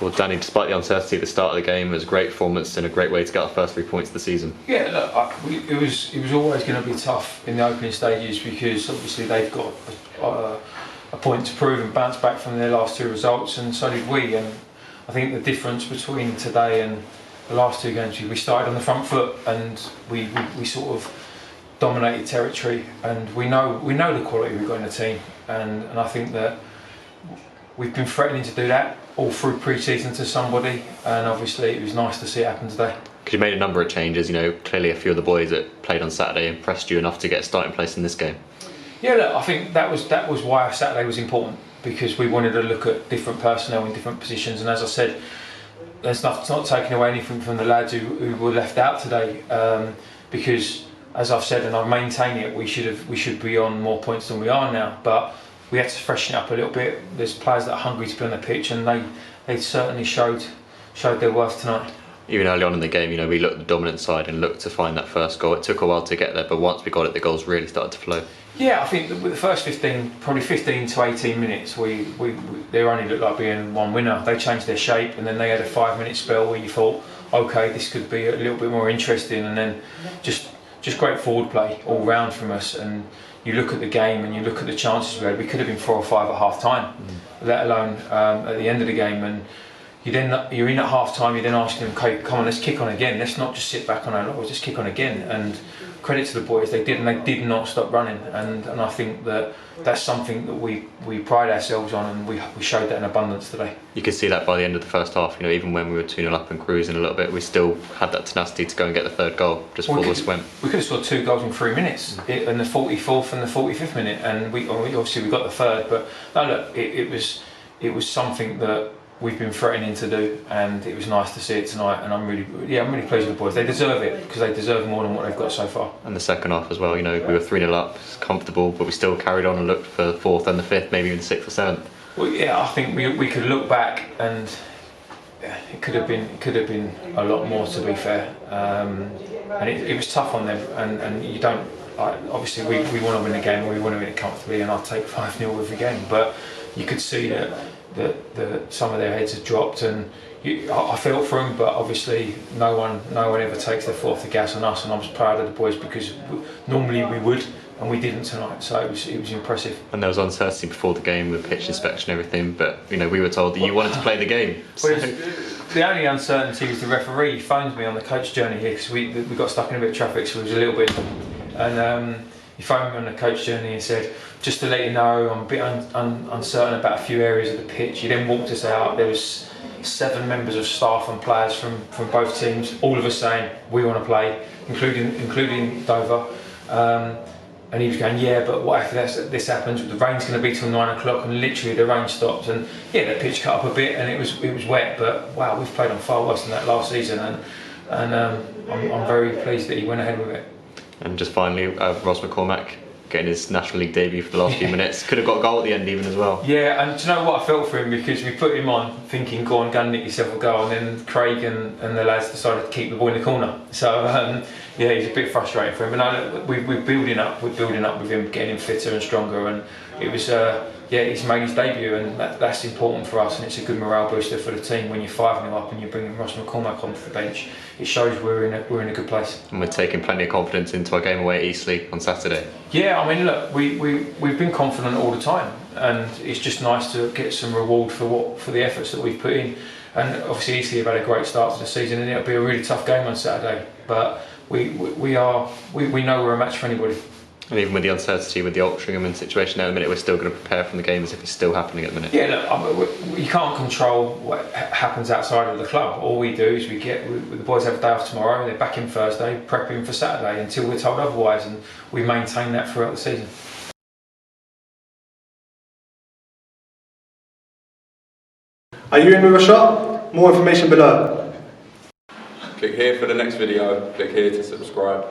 Well, Danny, despite the uncertainty at the start of the game, it was a great performance and a great way to get our first 3 points of the season. Yeah, look, it was always going to be tough in the opening stages because obviously they've got a point to prove and bounce back from their last two results, and so did we. And I think the difference between today and the last two games, we started on the front foot and we sort of dominated territory, and we know the quality we've got in the team, and I think that we've been threatening to do that all through pre-season to somebody, and obviously it was nice to see it happen today. Because you made a number of changes, clearly a few of the boys that played on Saturday impressed you enough to get a starting place in this game. Yeah, look, I think that was why Saturday was important, because we wanted to look at different personnel in different positions, and as I said, it's not taking away anything from the lads who were left out today, because as I've said and I maintain it, we should be on more points than we are now, but we had to freshen it up a little bit. There's players that are hungry to be on the pitch, and they certainly showed their worth tonight. Even early on in the game, we looked at the dominant side and looked to find that first goal. It took a while to get there, but once we got it, the goals really started to flow. Yeah, I think with the first 15 to 18 minutes, they only looked like being one winner. They changed their shape, and then they had a 5-minute spell where you thought, okay, this could be a little bit more interesting, and then just great forward play all round from us. And you look at the game and you look at the chances we had. We could have been 4 or 5 at half time, let alone at the end of the game. And you're in at half time. You then ask them, okay, come on, let's kick on again. Let's not just sit back on our laurels. Just kick on again. And credit to the boys, they did, and they did not stop running. And I think that's something that we pride ourselves on, and we showed that in abundance today. You could see that by the end of the first half. Even when we were 2-0 up and cruising a little bit, we still had that tenacity to go and get the third goal just before this went. We could have scored 2 goals in 3 minutes, in the 44th and the 45th minute, and we obviously got the third. But no, look, it was something that we've been threatening to do, and it was nice to see it tonight, and I'm really pleased with the boys. They deserve it, because they deserve more than what they've got so far. And the second half as well, we were 3-0 up, it's comfortable, but we still carried on and looked for the 4th and the 5th, maybe even the 6th or 7th. Well, yeah, I think we could look back, and it could have been a lot more, to be fair. And it was tough on them, and you don't. Obviously, we want to win the game, and we want to win it comfortably, and I'll take 5-0 every game. But you could see that some of their heads had dropped, and I felt for them. But obviously, no one ever takes their foot off the gas on us, and I was proud of the boys, because normally we would, and we didn't tonight. So it was impressive. And there was uncertainty before the game with pitch inspection and everything, but we were told that you wanted to play the game. Well, the only uncertainty was the referee. He phoned me on the coach journey here, because we got stuck in a bit of traffic, so it was a little bit. And he phoned me on the coach journey and said, just to let you know, I'm a bit uncertain about a few areas of the pitch. He then walked us out. There was 7 members of staff and players from both teams, all of us saying we want to play, including Dover. And he was going, yeah, but what if this happens? The rain's going to be till 9 o'clock, and literally the rain stopped, and yeah, the pitch cut up a bit, and it was wet. But wow, we've played on far worse than that last season, and I'm very pleased that he went ahead with it. And just finally, Ross McCormack getting his National League debut for the last few minutes. Could have got a goal at the end even as well. Yeah, and do you know what, I felt for him, because we put him on thinking, go on, nick yourself a goal, and then Craig and the lads decided to keep the ball in the corner. So yeah, he's a bit frustrating for him. But no, we're building up with him, getting him fitter and stronger, and it was he's made his debut, and that's important for us, and it's a good morale booster for the team when you're 5-0 up and you're bringing Ross McCormack onto the bench. It shows we're in a good place. And we're taking plenty of confidence into our game away at Eastleigh on Saturday. Yeah, I mean, look, we've been confident all the time, and it's just nice to get some reward for the efforts that we've put in. And obviously Eastleigh have had a great start to the season, and it'll be a really tough game on Saturday. But we know we're a match for anybody. And even with the uncertainty with the Altrincham situation at the minute, we're still going to prepare from the game as if it's still happening at the minute. Yeah, look, you can't control what happens outside of the club. All we do is the boys have a day off tomorrow, and they're back in Thursday, prepping for Saturday until we're told otherwise, and we maintain that throughout the season. Are you in with a shot? More information below. Click here for the next video, click here to subscribe.